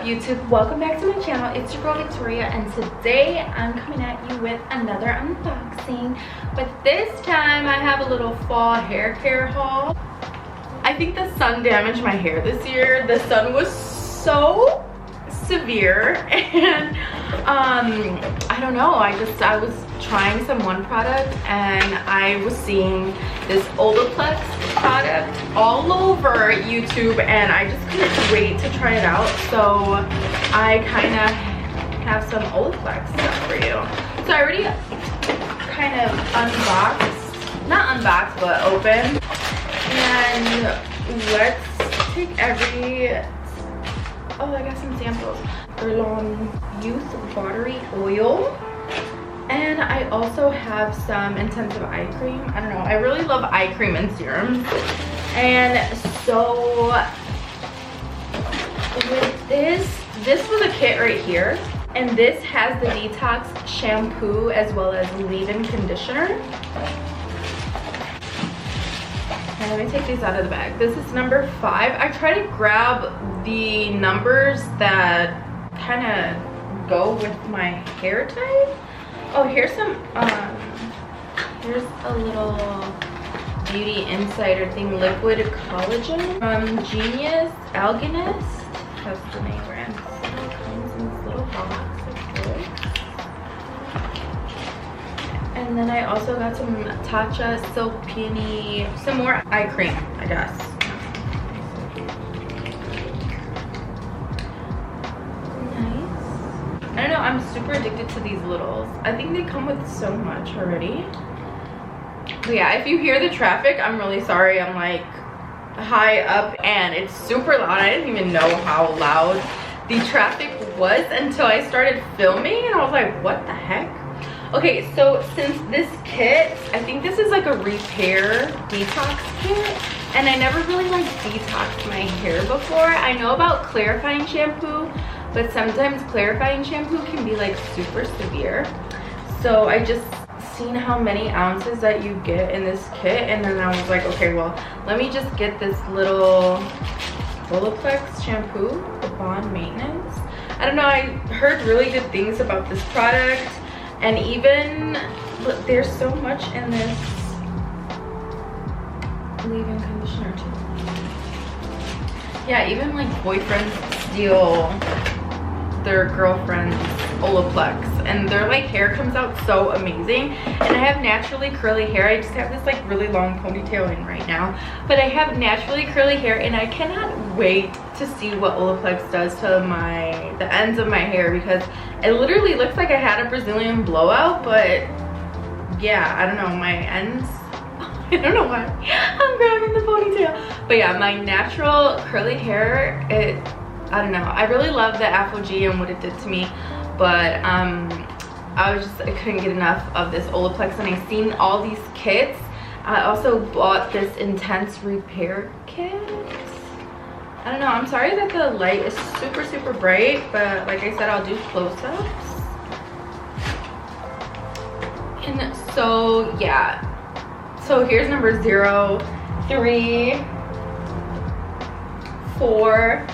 YouTube? Welcome back to my channel. It's your girl Victoria, and today I'm coming at you with another unboxing, but this time I have a little fall hair care haul. I think the sun damaged my hair this year. The sun was so severe, and I don't know, I was trying some one product and I was seeing this Olaplex product all over YouTube, and I just couldn't wait to try it out. So I kind of have some Olaplex stuff for you. So I already kind of not unboxed, but open. And let's take oh, I got some samples. Ceram Youth Watery Oil. And I also have some intensive eye cream. I don't know, I really love eye cream and serums. And so with this was a kit right here. And this has the Detox Shampoo as well as leave-in conditioner. And let me take these out of the bag. This is number 5. I try to grab the numbers that kind of go with my hair type. Oh, here's some, here's a little beauty insider thing, liquid collagen from Genius Alganist. That's the name brand. So it comes in this little box like this. And then I also got some Tatcha Silk Peony, some more eye cream, I guess. I don't know, I'm super addicted to these littles. I think they come with so much already. But yeah, if you hear the traffic, I'm really sorry. I'm like high up and it's super loud. I didn't even know how loud the traffic was until I started filming, and I was like, what the heck? Okay, so since this kit, I think this is like a repair detox kit, and I never really like detoxed my hair before. I know about clarifying shampoo, but sometimes clarifying shampoo can be like super severe. So I just seen how many ounces that you get in this kit, and then I was like, okay, well, let me just get this little Olaplex shampoo, the bond maintenance. I don't know, I heard really good things about this product, and even look, there's so much in this leave-in conditioner too. Yeah, even like boyfriends steal their girlfriend's Olaplex, and their like hair comes out so amazing. And I have naturally curly hair. I just have this like really long ponytail in right now, but I have naturally curly hair, and I cannot wait to see what Olaplex does to the ends of my hair, because it literally looks like I had a Brazilian blowout. But yeah, I don't know, my ends, I don't know why I'm grabbing the ponytail, but yeah, my natural curly hair, I don't know, I really love the aphogee and what it did to me, but I couldn't get enough of this Olaplex, and I seen all these kits. I also bought this intense repair kit. I don't know, I'm sorry that the light is super, super bright, but like I said, I'll do close-ups. And so, yeah. So here's number 0, 3, 4,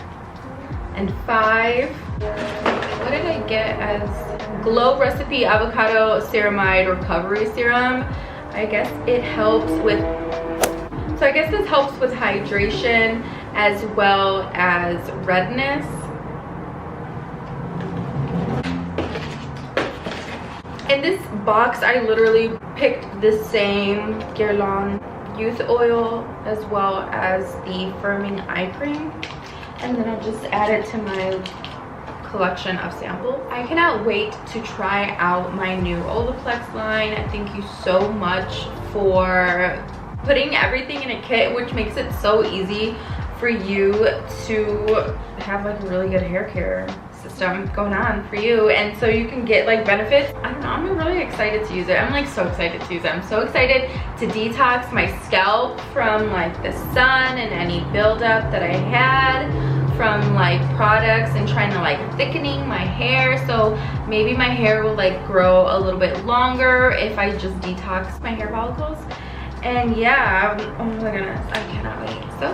and 5. What did I get as Glow Recipe Avocado Ceramide Recovery Serum? I guess it helps with, so I guess this helps with hydration as well as redness. In this box, I literally picked the same Guerlain Youth Oil as well as the firming eye cream, and then I'll just add it to my collection of samples. I cannot wait to try out my new Olaplex line. Thank you so much for putting everything in a kit, which makes it so easy for you to have like a really good hair care system going on for you, and so you can get like benefits. I don't know, I'm really excited to use it. I'm like so excited to use it. I'm so excited to detox my scalp from like the sun and any buildup that I had from like products, and trying to like thickening my hair, so maybe my hair will like grow a little bit longer if I just detox my hair follicles. And yeah, oh my goodness, I cannot wait. So